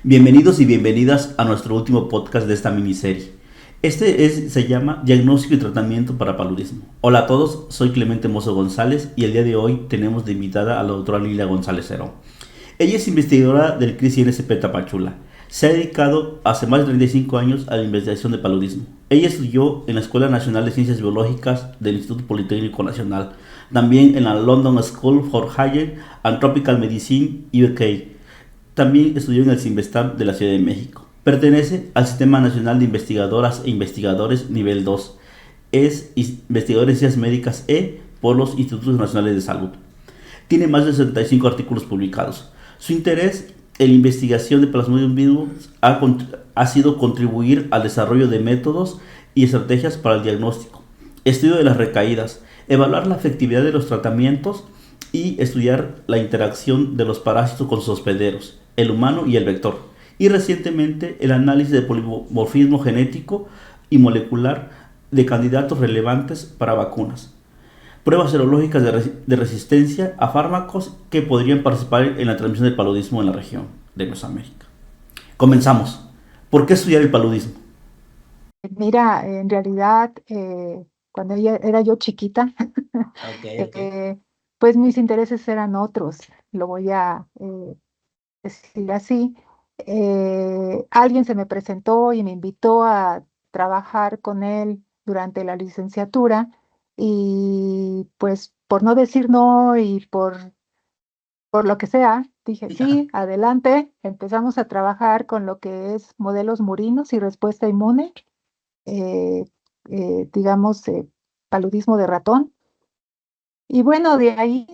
Bienvenidos y bienvenidas a nuestro último podcast de esta miniserie. Se llama Diagnóstico y Tratamiento para Paludismo. Hola a todos, soy Clemente Mozo González y el día de hoy tenemos de invitada a la doctora Lilia González Herón. Ella es investigadora del CRIS-INSP Tapachula. Se ha dedicado hace más de 35 años a la investigación de paludismo. Ella estudió en la Escuela Nacional de Ciencias Biológicas del Instituto Politécnico Nacional, también en la London School for Higher and Tropical Medicine, UK. También estudió en el CIMBESTAB de la Ciudad de México. Pertenece al Sistema Nacional de Investigadoras e Investigadores Nivel 2. Es investigadora en Ciencias Médicas por los Institutos Nacionales de Salud. Tiene más de 65 artículos publicados. Su interés en la investigación de Plasmodium virum ha sido contribuir al desarrollo de métodos y estrategias para el diagnóstico, estudio de las recaídas, evaluar la efectividad de los tratamientos y estudiar la interacción de los parásitos con sus hospederos, el humano y el vector. Y recientemente el análisis de polimorfismo genético y molecular de candidatos relevantes para vacunas. Pruebas serológicas de resistencia a fármacos que podrían participar en la transmisión del paludismo en la región de Mesoamérica. Comenzamos. ¿Por qué estudiar el paludismo? Mira, en realidad, cuando era yo chiquita, Ok, ok. pues mis intereses eran otros, lo voy a decir así. Alguien se me presentó y me invitó a trabajar con él durante la licenciatura y pues por no decir no y por lo que sea, dije sí, adelante. Empezamos a trabajar con lo que es modelos murinos y respuesta inmune, eh, digamos, paludismo de ratón. Y bueno, de ahí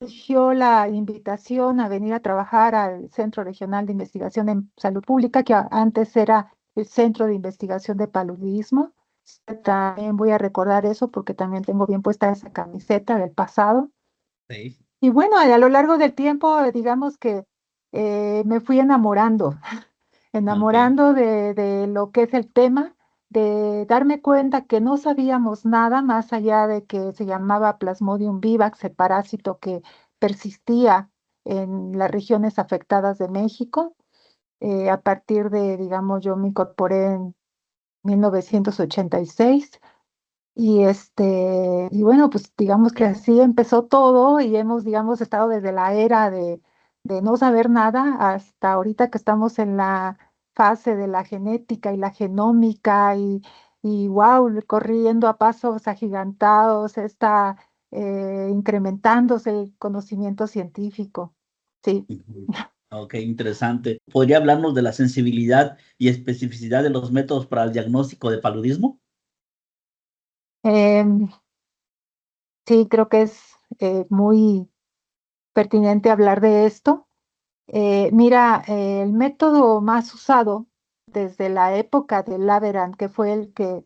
surgió la invitación a venir a trabajar al Centro Regional de Investigación en Salud Pública, que antes era el Centro de Investigación de Paludismo. También voy a recordar eso porque también tengo bien puesta esa camiseta del pasado. Sí. Y bueno, a lo largo del tiempo, digamos que me fui enamorando, Ok. enamorando de lo que es el tema, de darme cuenta que no sabíamos nada más allá de que se llamaba Plasmodium vivax, el parásito que persistía en las regiones afectadas de México. A partir de, digamos, yo me incorporé en 1986 y bueno, pues digamos que así empezó todo y hemos, digamos, estado desde la era de no saber nada hasta ahorita que estamos en la fase de la genética y la genómica y wow, corriendo a pasos agigantados, está incrementándose el conocimiento científico. Sí. Ujú. Ok, interesante. ¿Podría hablarnos de la sensibilidad y especificidad de los métodos para el diagnóstico de paludismo? Em, sí, creo que es muy pertinente hablar de esto. Mira, el método más usado desde la época de Laveran, que fue el que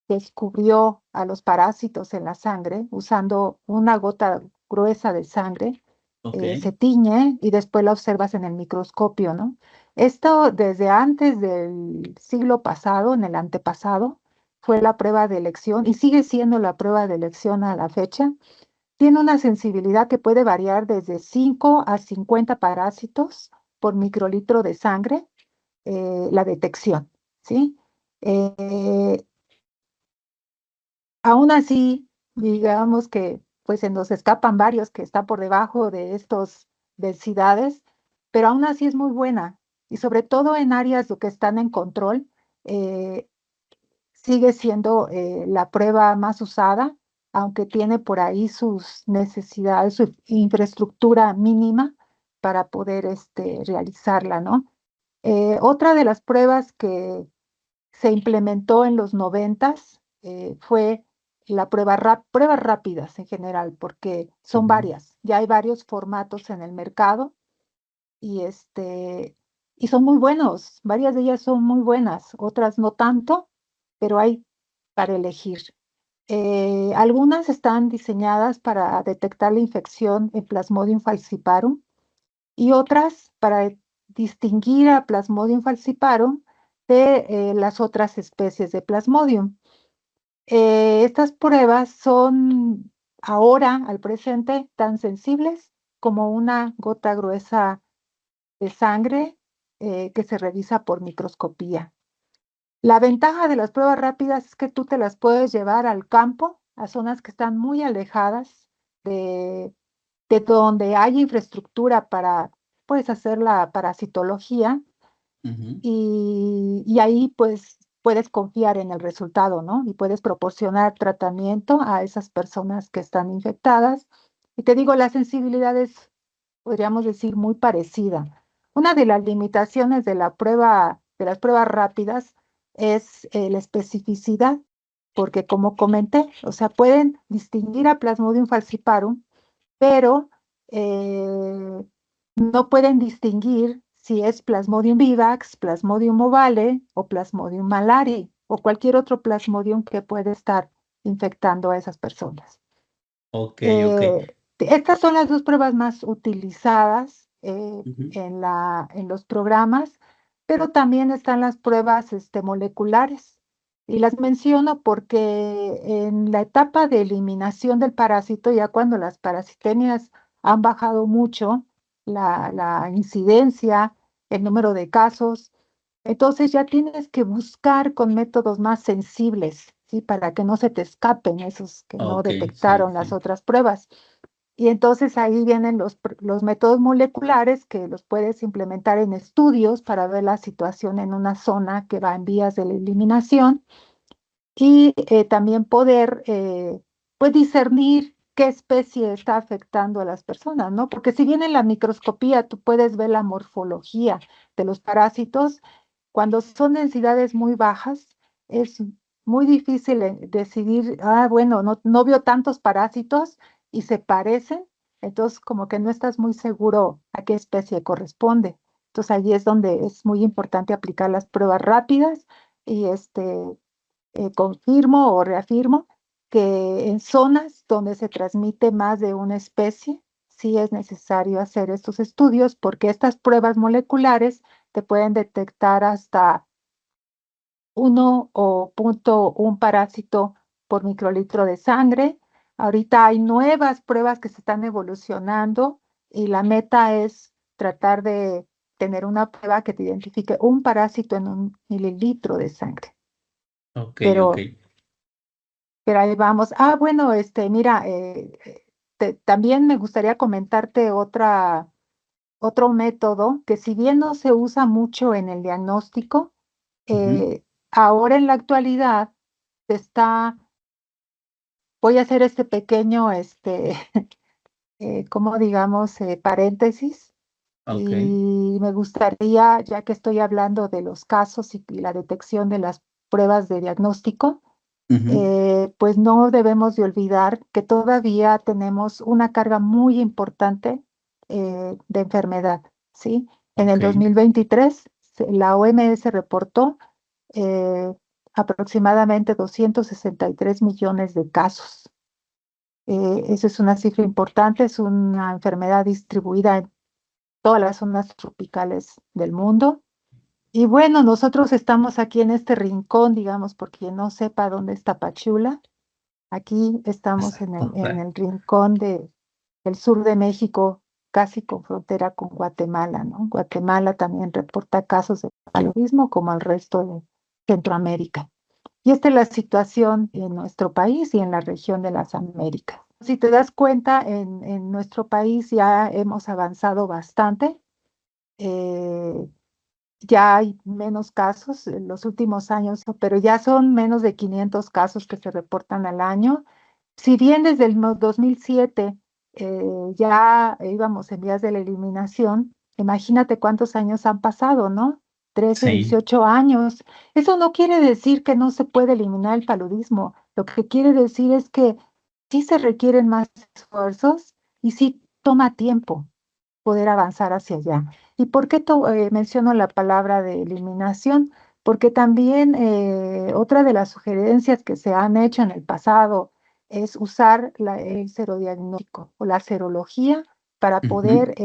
descubrió a los parásitos en la sangre, usando una gota gruesa de sangre, Ok, se tiñe y después la observas en el microscopio, ¿no? Esto desde antes del siglo pasado, en el antepasado, fue la prueba de elección y sigue siendo la prueba de elección a la fecha. Tiene una sensibilidad que puede variar desde 5 a 50 parásitos por microlitro de sangre, la detección, ¿sí? Eh, Aún así, digamos que pues se nos escapan varios que están por debajo de estas densidades, pero aún así es muy buena y sobre todo en áreas que están en control, eh, sigue siendo la prueba más usada, aunque tiene por ahí sus necesidades, su infraestructura mínima para poder realizarla, ¿no? Otra de las pruebas que se implementó en los noventas fue la pruebas rápidas en general, porque son ujú, varias, ya hay varios formatos en el mercado y, y son muy buenos, varias de ellas son muy buenas, otras no tanto, pero hay para elegir. Algunas están diseñadas para detectar la infección en Plasmodium falciparum y otras para distinguir a Plasmodium falciparum de las otras especies de Plasmodium. Estas pruebas son ahora, al presente, tan sensibles como una gota gruesa de sangre que se revisa por microscopía. La ventaja de las pruebas rápidas es que tú te las puedes llevar al campo, a zonas que están muy alejadas de, de donde hay infraestructura para, puedes hacer la parasitología Ujú. y ahí pues puedes confiar en el resultado, ¿no? Y puedes proporcionar tratamiento a esas personas que están infectadas. Y te digo, la sensibilidad es, podríamos decir, muy parecida. Una de las limitaciones de la prueba, de las pruebas rápidas es la especificidad, porque como comenté, o sea, pueden distinguir a Plasmodium falciparum, pero no pueden distinguir si es Plasmodium vivax, Plasmodium ovale o Plasmodium malari o cualquier otro Plasmodium que puede estar infectando a esas personas. Ok, ok. Eh, Estas son las dos pruebas más utilizadas Ujú. en los programas, pero también están las pruebas moleculares. Y las menciono porque en la etapa de eliminación del parásito, ya cuando las parasitemias han bajado mucho, la incidencia, el número de casos, entonces ya tienes que buscar con métodos más sensibles, ¿sí? Para que no se te escapen esos que no Ok, sí, detectaron las sí. otras pruebas. Y entonces ahí vienen los métodos moleculares que los puedes implementar en estudios para ver la situación en una zona que va en vías de la eliminación y también poder pues discernir qué especie está afectando a las personas, ¿no? Porque si bien en la microscopía tú puedes ver la morfología de los parásitos, cuando son densidades muy bajas, es muy difícil decidir, ah, bueno, no veo tantos parásitos y se parecen, entonces como que no estás muy seguro a qué especie corresponde. Entonces allí es donde es muy importante aplicar las pruebas rápidas y confirmo o reafirmo que en zonas donde se transmite más de una especie, sí es necesario hacer estos estudios porque estas pruebas moleculares te pueden detectar hasta 1 o 0,1 parásito por microlitro de sangre. Ahorita hay nuevas pruebas que se están evolucionando y la meta es tratar de tener una prueba que te identifique un parásito en 1 mililitro de sangre. Ok, ok. Pero ahí vamos. Ah, bueno, mira, también me gustaría comentarte otro método que si bien no se usa mucho en el diagnóstico, Ujú. ahora en la actualidad se está, voy a hacer este pequeño, como digamos, paréntesis, Ok. y me gustaría, ya que estoy hablando de los casos y la detección de las pruebas de diagnóstico, Ujú. pues no debemos de olvidar que todavía tenemos una carga muy importante de enfermedad, ¿sí? En el Ok. 2023, la OMS reportó eh, aproximadamente 263 millones de casos. Esa es una cifra importante, es una enfermedad distribuida en todas las zonas tropicales del mundo. Y bueno, nosotros estamos aquí en este rincón, digamos, por quien no sepa dónde está Pachula. Aquí estamos en Exacto. el rincón del sur de México, casi con frontera con Guatemala, ¿no? Guatemala también reporta casos de paludismo como el resto de Centroamérica. Y esta es la situación en nuestro país y en la región de las Américas. Si te das cuenta, en nuestro país ya hemos avanzado bastante. eh, ya hay menos casos en los últimos años, pero ya son menos de 500 casos que se reportan al año. Si bien desde el 2007 ya íbamos en vías de la eliminación, imagínate cuántos años han pasado, ¿no? 13, Sí. 18 años. Eso no quiere decir que no se puede eliminar el paludismo. Lo que quiere decir es que sí se requieren más esfuerzos y sí toma tiempo poder avanzar hacia allá. ¿Y por qué menciono la palabra de eliminación? Porque también otra de las sugerencias que se han hecho en el pasado es usar el serodiagnóstico o la serología para Ujú. poder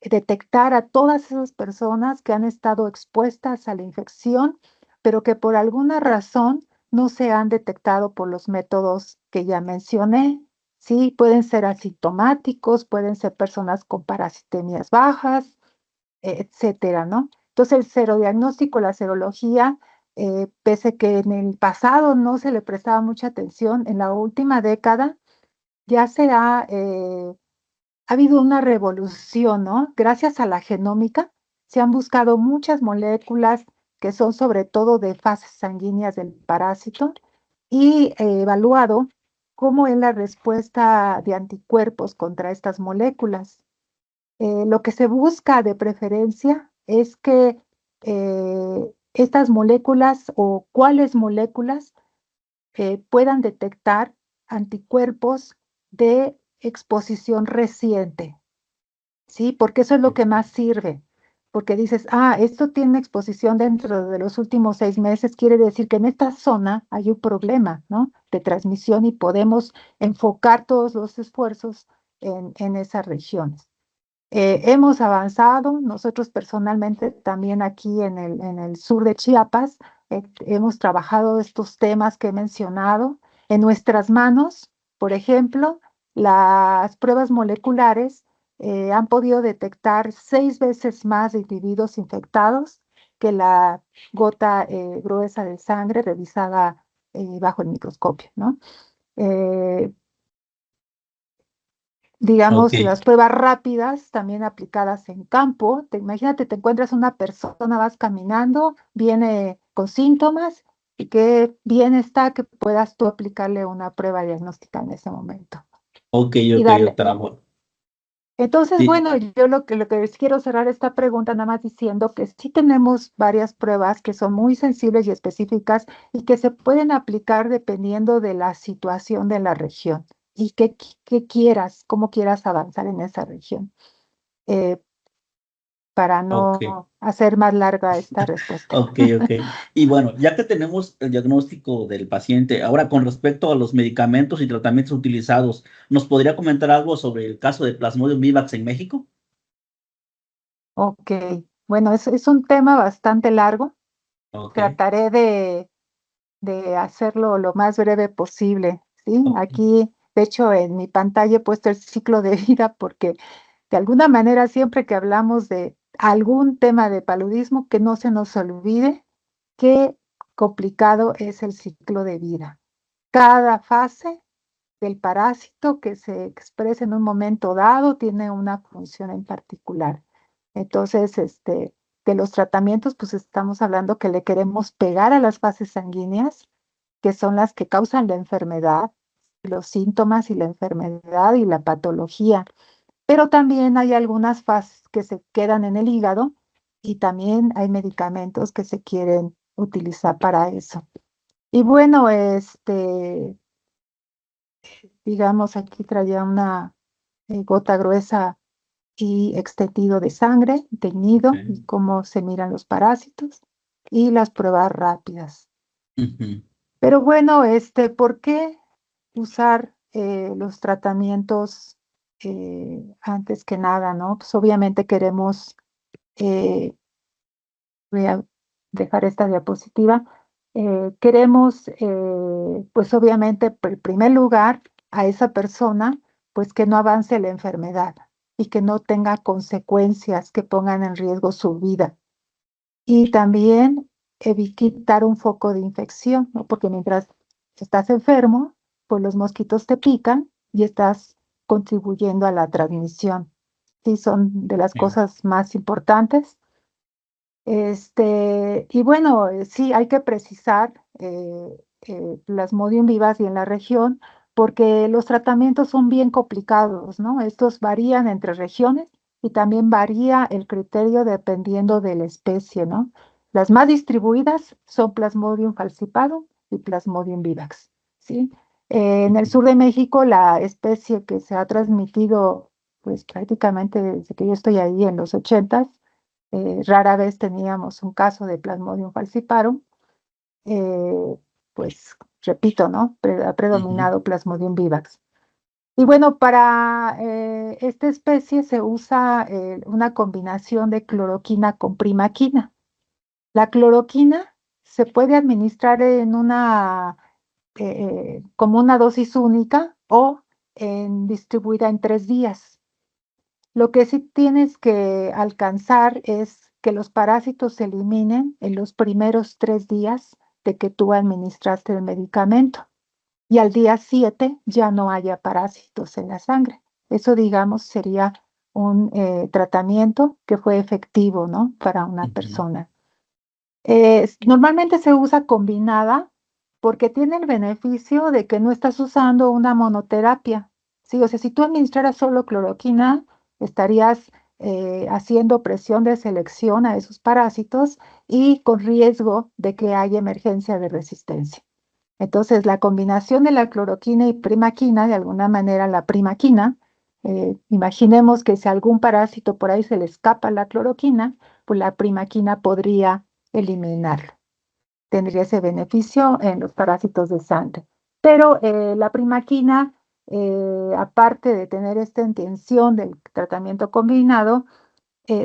detectar a todas esas personas que han estado expuestas a la infección, pero que por alguna razón no se han detectado por los métodos que ya mencioné. Sí, pueden ser asintomáticos, pueden ser personas con parasitemias bajas, etcétera, ¿no? Entonces, el serodiagnóstico, la serología, pese que en el pasado no se le prestaba mucha atención, en la última década ya ha habido una revolución, ¿no? Gracias a la genómica se han buscado muchas moléculas que son sobre todo de fases sanguíneas del parásito y evaluado cómo es la respuesta de anticuerpos contra estas moléculas. Lo que se busca de preferencia es que estas moléculas o cuáles moléculas puedan detectar anticuerpos de exposición reciente, ¿sí? Porque eso es lo que más sirve. Porque dices, esto tiene exposición dentro de los últimos 6 meses, quiere decir que en esta zona hay un problema, ¿no? De transmisión y podemos enfocar todos los esfuerzos en esas regiones. Hemos avanzado, nosotros personalmente también aquí en el sur de Chiapas, hemos trabajado estos temas que he mencionado. En nuestras manos, por ejemplo, las pruebas moleculares han podido detectar 6 veces más de individuos infectados que la gota gruesa de sangre revisada bajo el microscopio, ¿no? Eh, Ok, digamos, las pruebas rápidas también aplicadas en campo. Imagínate, te encuentras una persona, vas caminando, viene con síntomas y qué bien está que puedas tú aplicarle una prueba diagnóstica en ese momento ok, y ok, darle. doctora. Bueno, Entonces, sí, bueno, yo lo que les quiero cerrar esta pregunta nada más diciendo que sí tenemos varias pruebas que son muy sensibles y específicas y que se pueden aplicar dependiendo de la situación de la región y qué quieras, cómo quieras avanzar en esa región, eh, para ok. no hacer más larga esta respuesta. Ok, ok. Y bueno, ya que tenemos el diagnóstico del paciente, ahora con respecto a los medicamentos y tratamientos utilizados, ¿nos podría comentar algo sobre el caso de Plasmodium vivax en México? Ok, bueno, es un tema bastante largo. Ok, Trataré de hacerlo lo más breve posible, ¿sí? ok, Aquí, de hecho, en mi pantalla he puesto el ciclo de vida porque de alguna manera siempre que hablamos de algún tema de paludismo, que no se nos olvide qué complicado es el ciclo de vida. Cada fase del parásito que se expresa en un momento dado tiene una función en particular. Entonces, de los tratamientos, pues estamos hablando que le queremos pegar a las fases sanguíneas, que son las que causan la enfermedad, los síntomas y la enfermedad y la patología. Pero también hay algunas fases que se quedan en el hígado y también hay medicamentos que se quieren utilizar para eso. Y bueno, digamos, aquí traía una gota gruesa y extendido de sangre, teñido, y ok. cómo se miran los parásitos y las pruebas rápidas. Ujú, Pero bueno, ¿por qué usar los tratamientos antes que nada, ¿no? Pues obviamente queremos, eh, voy a dejar esta diapositiva, queremos, pues obviamente, en primer lugar, a esa persona, pues que no avance la enfermedad y que no tenga consecuencias que pongan en riesgo su vida. Y también evitar un foco de infección, ¿no? Porque mientras estás enfermo, pues los mosquitos te pican y estás contribuyendo a la transmisión. Sí, son de las sí, cosas más importantes. Y bueno, sí, hay que precisar Plasmodium vivas y en la región, porque los tratamientos son bien complicados, ¿no? Estos varían entre regiones y también varía el criterio dependiendo de la especie, ¿no? Las más distribuidas son Plasmodium falciparum y Plasmodium vivax, ¿sí? En el ujú, sur de México, la especie que se ha transmitido, pues prácticamente desde que yo estoy ahí en los 80, rara vez teníamos un caso de Plasmodium falciparum, eh, pues repito, ¿no? Ha ujú, predominado Plasmodium vivax. Y bueno, para esta especie se usa una combinación de cloroquina con primaquina. La cloroquina se puede administrar como una dosis única o distribuida en 3 días. Lo que sí tienes que alcanzar es que los parásitos se eliminen en los primeros 3 días de que tú administraste el medicamento y al día 7 ya no haya parásitos en la sangre. Eso, digamos, sería un tratamiento que fue efectivo, ¿no? Para una Ujú. persona. Normalmente se usa combinada porque tiene el beneficio de que no estás usando una monoterapia. Sí, o sea, si tú administraras solo cloroquina, estarías haciendo presión de selección a esos parásitos y con riesgo de que haya emergencia de resistencia. Entonces, la combinación de la cloroquina y primaquina, de alguna manera la primaquina, imaginemos que si algún parásito por ahí se le escapa la cloroquina, pues la primaquina podría eliminarlo. Tendría ese beneficio en los parásitos de sangre. Pero la primaquina, aparte de tener esta intención del tratamiento combinado,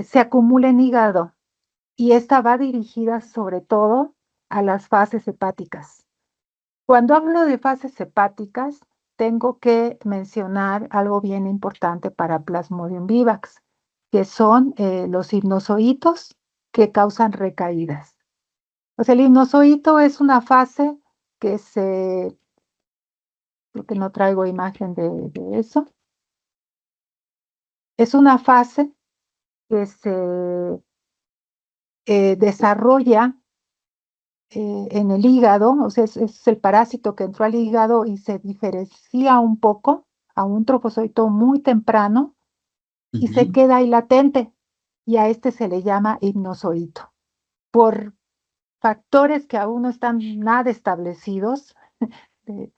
se acumula en hígado y esta va dirigida sobre todo a las fases hepáticas. Cuando hablo de fases hepáticas, tengo que mencionar algo bien importante para Plasmodium vivax, que son los hipnozoitos que causan recaídas. O sea, el hipnozoito es una fase que creo que no traigo imagen de eso, es una fase que se desarrolla en el hígado, o sea, es el parásito que entró al hígado y se diferencia un poco a un trofozoito muy temprano y se Ujú. queda ahí latente, y a este se le llama hipnozoito. Por factores que aún no están nada establecidos, eh,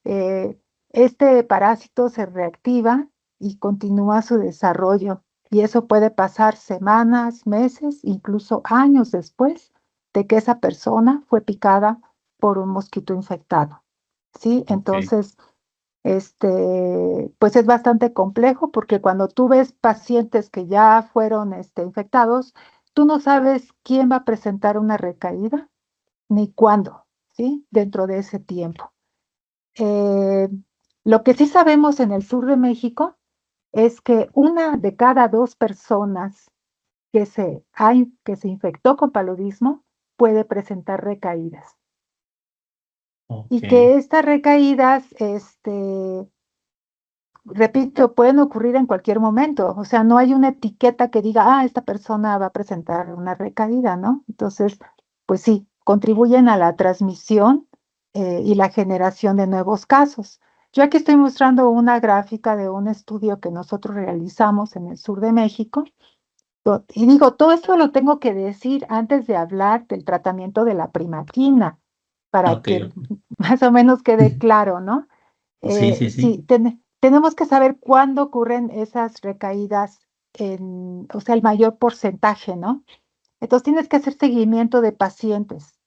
eh, este parásito se reactiva y continúa su desarrollo. Y eso puede pasar semanas, meses, incluso años después de que esa persona fue picada por un mosquito infectado. ¿Sí? Ok. Entonces, pues es bastante complejo porque cuando tú ves pacientes que ya fueron infectados, tú no sabes quién va a presentar una recaída ni cuándo, ¿sí? Dentro de ese tiempo. Eh, lo que sí sabemos en el sur de México es que una de cada 2 personas que se infectó con paludismo puede presentar recaídas. Ok. Y que estas recaídas, repito, pueden ocurrir en cualquier momento. O sea, no hay una etiqueta que diga, esta persona va a presentar una recaída, ¿no? Entonces, pues sí, contribuyen a la transmisión y la generación de nuevos casos. Yo aquí estoy mostrando una gráfica de un estudio que nosotros realizamos en el sur de México. Y digo, todo esto lo tengo que decir antes de hablar del tratamiento de la primaquina, para Ok, que ok. más o menos quede claro, ¿no? Sí, sí, sí. Sí, tenemos que saber cuándo ocurren esas recaídas o sea, el mayor porcentaje, ¿no? Entonces tienes que hacer seguimiento de pacientes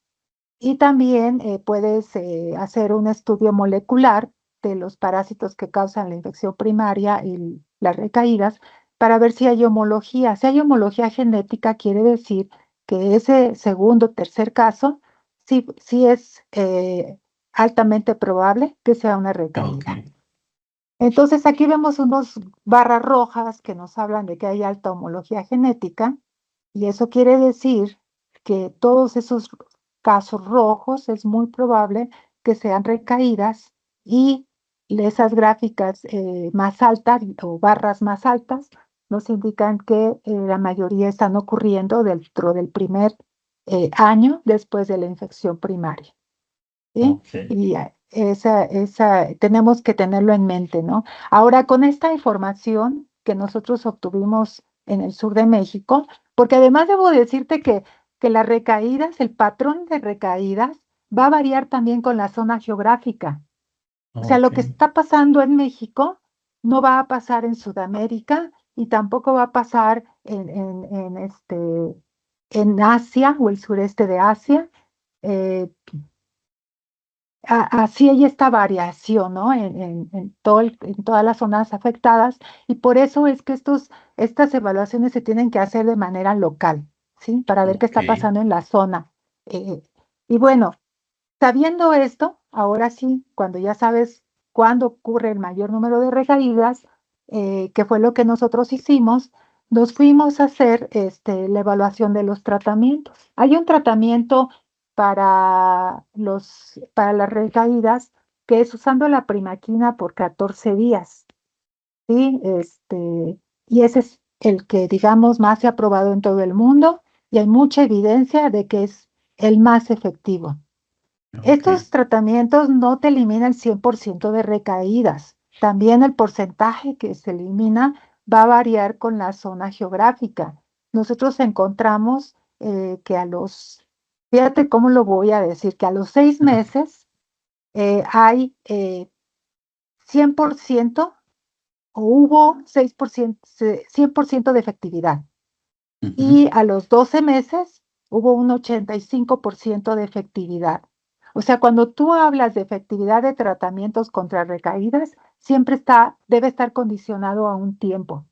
y también puedes hacer un estudio molecular de los parásitos que causan la infección primaria y las recaídas para ver si hay homología. Si hay homología genética, quiere decir que ese segundo, tercer caso, sí es altamente probable que sea una Ok. recaída. Entonces aquí vemos unos barras rojas que nos hablan de que hay alta homología genética y eso quiere decir que todos esos casos rojos es muy probable que sean recaídas y esas gráficas más altas o barras más altas nos indican que la mayoría están ocurriendo dentro del primer año después de la infección primaria. ¿Sí? Ok. Y tenemos que tenerlo en mente, ¿no? Ahora, con esta información que nosotros obtuvimos en el sur de México, porque además debo decirte que las recaídas, el patrón de recaídas, va a variar también con la zona geográfica. O sea, Ok. lo que está pasando en México no va a pasar en Sudamérica y tampoco va a pasar en Asia o el sureste de Asia. Eh, Así hay esta variación, ¿no? En todas las zonas afectadas y por eso es que estas evaluaciones se tienen que hacer de manera local, ¿sí? Para ver qué Ok. está pasando en la zona. Eh, y bueno, sabiendo esto, ahora sí, cuando ya sabes cuándo ocurre el mayor número de recaídas, que fue lo que nosotros hicimos, nos fuimos a hacer la evaluación de los tratamientos. Hay un tratamiento para las recaídas que es usando la primaquina por 14 días, ¿sí? Y ese es el que, digamos, más se ha probado en todo el mundo y hay mucha evidencia de que es el más efectivo. Ok. Estos tratamientos no te eliminan el 100% de recaídas. También el porcentaje que se elimina va a variar con la zona geográfica. Nosotros encontramos que fíjate cómo lo voy a decir, que a los 6 meses hay 100% o hubo 100% de efectividad. Ujú. Y a los 12 meses hubo un 85% de efectividad. O sea, cuando tú hablas de efectividad de tratamientos contra recaídas, siempre debe estar condicionado a un tiempo,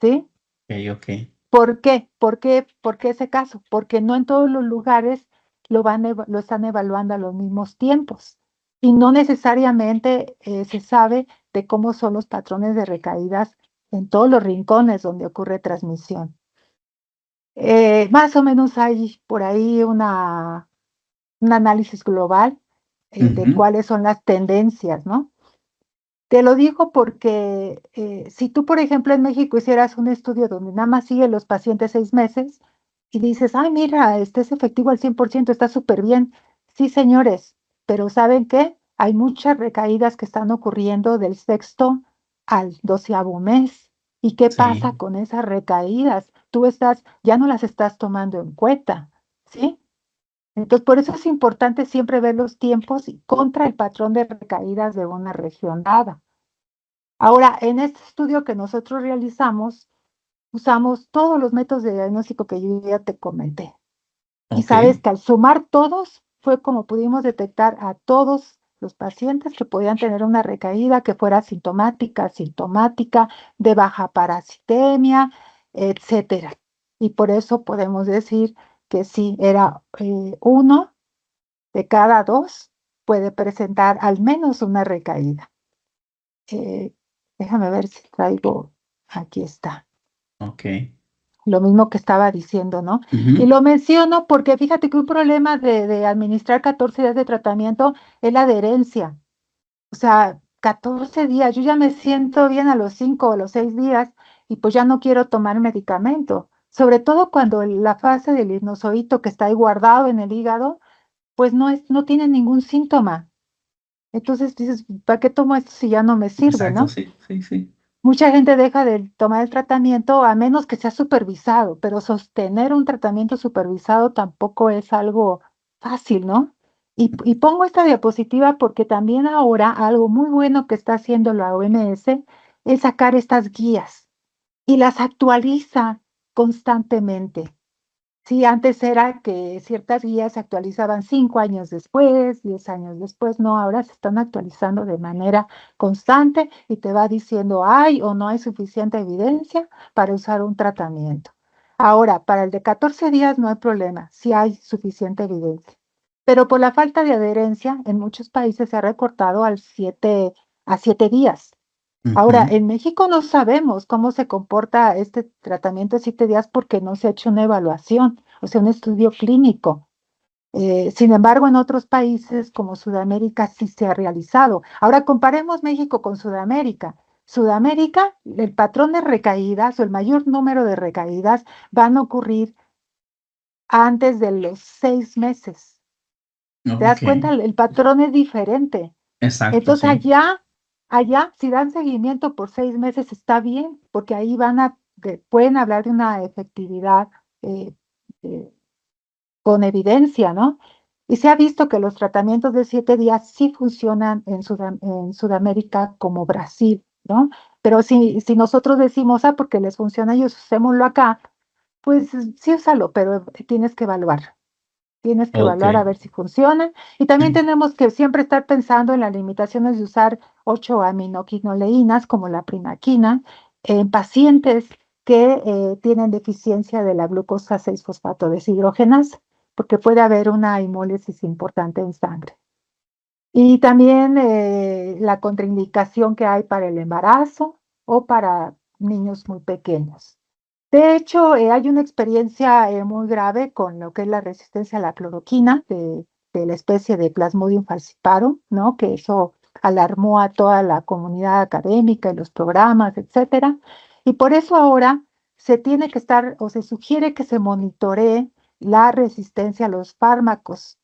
¿sí? Ok, ok. ¿Por qué? ¿Por qué ese caso? Porque no en todos los lugares lo están evaluando a los mismos tiempos y no necesariamente se sabe de cómo son los patrones de recaídas en todos los rincones donde ocurre transmisión. Más o menos hay por ahí un análisis global de Ujú. cuáles son las tendencias, ¿no? Te lo digo porque si tú, por ejemplo, en México hicieras un estudio donde nada más sigue los pacientes 6 meses y dices, ay, mira, este es efectivo al 100%, está súper bien. Sí, señores, pero ¿saben qué? Hay muchas recaídas que están ocurriendo del sexto al 12º mes. ¿Y qué pasa Sí, con esas recaídas? Ya no las estás tomando en cuenta, ¿sí? Entonces, por eso es importante siempre ver los tiempos y contra el patrón de recaídas de una región dada. Ahora, en este estudio que nosotros realizamos, usamos todos los métodos de diagnóstico que yo ya te comenté. Y ok. sabes que al sumar todos, fue como pudimos detectar a todos los pacientes que podían tener una recaída que fuera sintomática, asintomática, de baja parasitemia, etcétera. Y por eso podemos decir que sí, era uno de cada dos puede presentar al menos una recaída. Eh, Déjame ver si traigo, aquí está, Ok. lo mismo que estaba diciendo, ¿no? Y Ujú. lo menciono porque fíjate que un problema de administrar 14 días de tratamiento es la adherencia. O sea, 14 días, yo ya me siento bien a los 5 o a los 6 días y pues ya no quiero tomar medicamento. Sobre todo cuando la fase del inositoíto que está ahí guardado en el hígado, pues no tiene ningún síntoma. Entonces dices, ¿para qué tomo esto si ya no me sirve, Exacto, no? sí, sí, sí. Mucha gente deja de tomar el tratamiento a menos que sea supervisado, pero sostener un tratamiento supervisado tampoco es algo fácil, ¿no? Y pongo esta diapositiva porque también ahora algo muy bueno que está haciendo la OMS es sacar estas guías y las actualiza constantemente. Sí, antes era que ciertas guías se actualizaban 5 años después, 10 años después, no, ahora se están actualizando de manera constante y te va diciendo hay o no hay suficiente evidencia para usar un tratamiento. Ahora, para el de 14 días no hay problema, sí hay suficiente evidencia. Pero por la falta de adherencia, en muchos países se ha recortado a 7 días. Ahora, Ujú. en México no sabemos cómo se comporta este tratamiento de 7 días porque no se ha hecho una evaluación, o sea, un estudio clínico. Sin embargo, en otros países como Sudamérica sí se ha realizado. Ahora comparemos México con Sudamérica. Sudamérica, el patrón de recaídas o el mayor número de recaídas van a ocurrir antes de los 6 meses. ¿Te das Ok. cuenta? El patrón es diferente. Exacto, Entonces sí. allá, si dan seguimiento por 6 meses, está bien, porque ahí pueden hablar de una efectividad eh, eh, con evidencia, ¿no? Y se ha visto que los tratamientos de 7 días sí funcionan en Sudamérica como Brasil, ¿no? Pero si nosotros decimos, porque les funciona a ellos, usémoslo acá, pues sí, úsalo, pero tienes que evaluar. Tienes que Ok. evaluar a ver si funciona. Y también tenemos que siempre estar pensando en las limitaciones de usar 8 aminoquinoleínas como la primaquina en pacientes que tienen deficiencia de la glucosa 6-fosfato deshidrogenasa, porque puede haber una hemólisis importante en sangre. Y también la contraindicación que hay para el embarazo o para niños muy pequeños. De hecho, hay una experiencia muy grave con lo que es la resistencia a la cloroquina de la especie de Plasmodium falciparum, ¿no? Que eso alarmó a toda la comunidad académica y los programas, etcétera. Y por eso ahora se tiene que estar o se sugiere que se monitoree la resistencia a los fármacos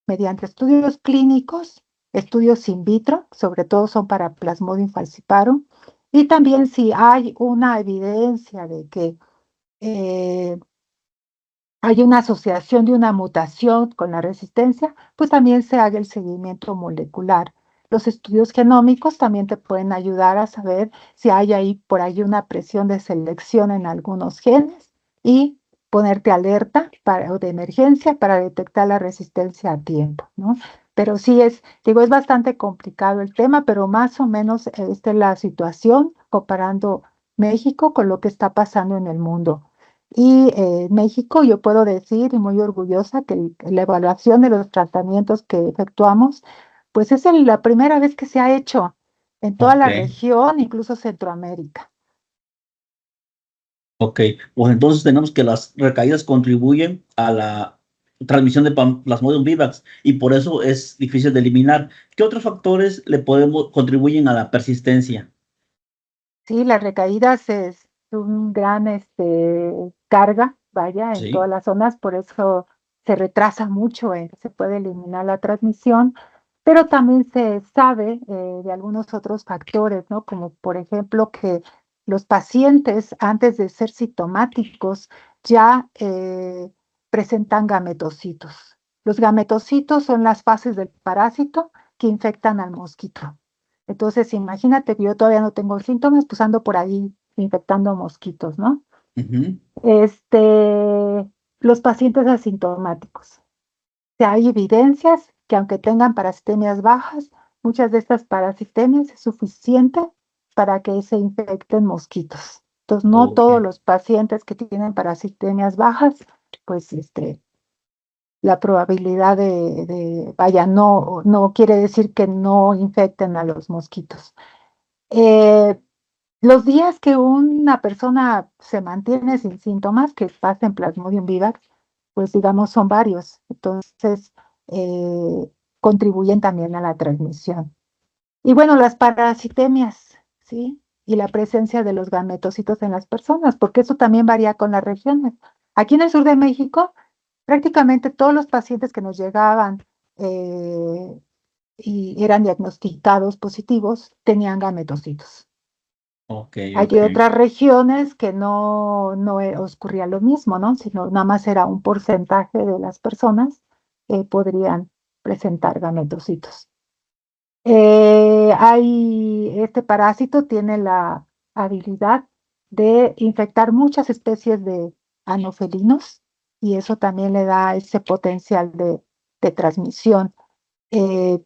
mediante estudios clínicos, estudios in vitro, sobre todo son para Plasmodium falciparum, y también si hay una evidencia de que eh, hay una asociación de una mutación con la resistencia, pues también se haga el seguimiento molecular. Los estudios genómicos también te pueden ayudar a saber si hay ahí por ahí una presión de selección en algunos genes y ponerte alerta o de emergencia para detectar la resistencia a tiempo, ¿no? Pero sí digo, es bastante complicado el tema, pero más o menos esta es la situación comparando México con lo que está pasando en el mundo. Y en México yo puedo decir, y muy orgullosa, que la evaluación de los tratamientos que efectuamos, pues es la primera vez que se ha hecho en toda Ok, la región, incluso Centroamérica. ok. Pues entonces tenemos que las recaídas contribuyen a la transmisión de Plasmodium vivax y por eso es difícil de eliminar. ¿Qué otros factores le podemos contribuyen a la persistencia? Sí, las recaídas es un gran carga, vaya, en todas Sí. las zonas, por eso se retrasa mucho, se puede eliminar la transmisión, pero también se sabe de algunos otros factores, ¿no? Como por ejemplo que los pacientes antes de ser sintomáticos ya presentan gametocitos. Los gametocitos son las fases del parásito que infectan al mosquito. Entonces, imagínate que yo todavía no tengo síntomas, pues ando por ahí infectando mosquitos, ¿no? Ujú. Los pacientes asintomáticos. O sea, hay evidencias que aunque tengan parasitemias bajas, muchas de estas parasitemias es suficiente para que se infecten mosquitos. Entonces, no Ok. todos los pacientes que tienen parasitemias bajas, pues la probabilidad vaya, no quiere decir que no infecten a los mosquitos. Eh, los días que una persona se mantiene sin síntomas, que pasa en Plasmodium vivax, pues digamos son varios. Entonces, eh, contribuyen también a la transmisión. Y bueno, las parasitemias, ¿sí? Y la presencia de los gametocitos en las personas, porque eso también varía con las regiones. Aquí en el sur de México, prácticamente todos los pacientes que nos llegaban y eran diagnosticados positivos tenían gametocitos. Ok, Hay ok. otras regiones que no ocurría lo mismo, ¿no? Sino nada más era un porcentaje de las personas que podrían presentar gametocitos. Este parásito tiene la habilidad de infectar muchas especies de anofelinos y eso también le da ese potencial de transmisión.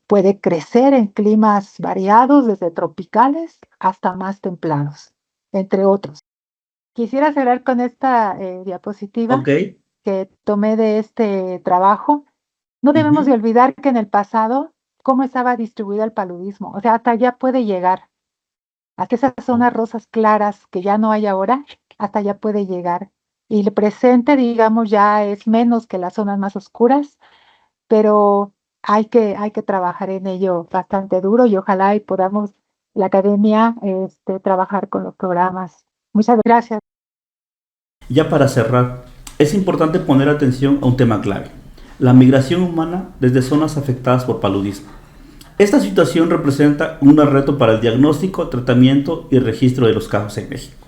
Puede crecer en climas variados, desde tropicales hasta más templados, entre otros. Quisiera cerrar con esta Ok. diapositiva que tomé de este trabajo. No debemos de Ujú. olvidar que en el pasado, cómo estaba distribuido el paludismo. O sea, hasta allá puede llegar, hasta esas Oh, zonas rosas claras que ya no hay ahora, hasta allá puede llegar. Y el presente, digamos, ya es menos que las zonas más oscuras, pero hay que trabajar en ello bastante duro y ojalá y podamos, la academia, trabajar con los programas. Muchas gracias. ya para cerrar, es importante poner atención a un tema clave, la migración humana desde zonas afectadas por paludismo. Esta situación representa un reto para el diagnóstico, tratamiento y registro de los casos en México.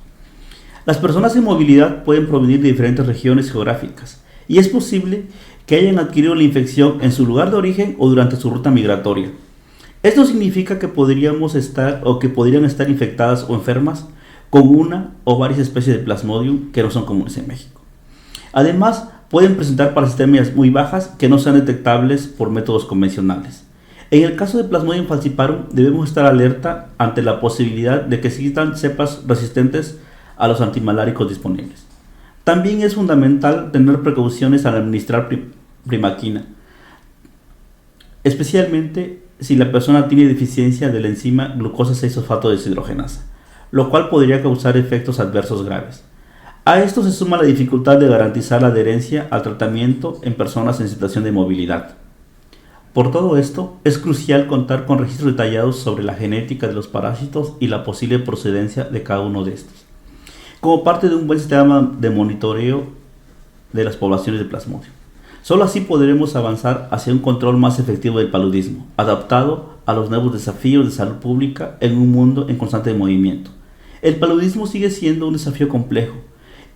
Las personas en movilidad pueden provenir de diferentes regiones geográficas y es posible que hayan adquirido la infección en su lugar de origen o durante su ruta migratoria. Esto significa que podríamos estar o que podrían estar infectadas o enfermas con una o varias especies de Plasmodium que no son comunes en México. Además, pueden presentar parasitemias muy bajas que no sean detectables por métodos convencionales. En el caso de Plasmodium falciparum, debemos estar alerta ante la posibilidad de que existan cepas resistentes a los antimaláricos disponibles. También es fundamental tener precauciones al administrar primaquina, especialmente si la persona tiene deficiencia de la enzima glucosa 6-fosfato deshidrogenasa. lo cual podría causar efectos adversos graves. A esto se suma la dificultad de garantizar la adherencia al tratamiento en personas en situación de movilidad. Por todo esto, es crucial contar con registros detallados sobre la genética de los parásitos y la posible procedencia de cada uno de estos, como parte de un buen sistema de monitoreo de las poblaciones de Plasmodium. Solo así podremos avanzar hacia un control más efectivo del paludismo, adaptado a los nuevos desafíos de salud pública en un mundo en constante movimiento. El paludismo sigue siendo un desafío complejo,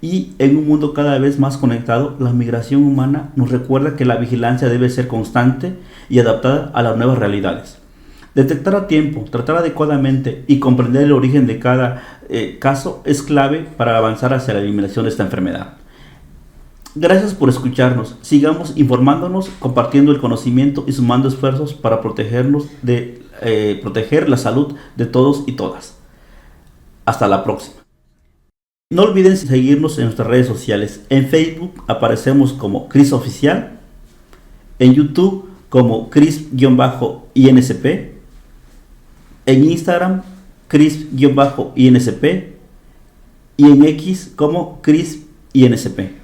y en un mundo cada vez más conectado, la migración humana nos recuerda que la vigilancia debe ser constante y adaptada a las nuevas realidades. Detectar a tiempo, tratar adecuadamente y comprender el origen de cada caso es clave para avanzar hacia la eliminación de esta enfermedad. Gracias por escucharnos. Sigamos informándonos, compartiendo el conocimiento y sumando esfuerzos para proteger la salud de todos y todas. Hasta la próxima. No olviden seguirnos en nuestras redes sociales. En Facebook aparecemos como Cris Oficial, en YouTube como Cris-INSP, en Instagram Cris-INSP y en X como Cris-INSP.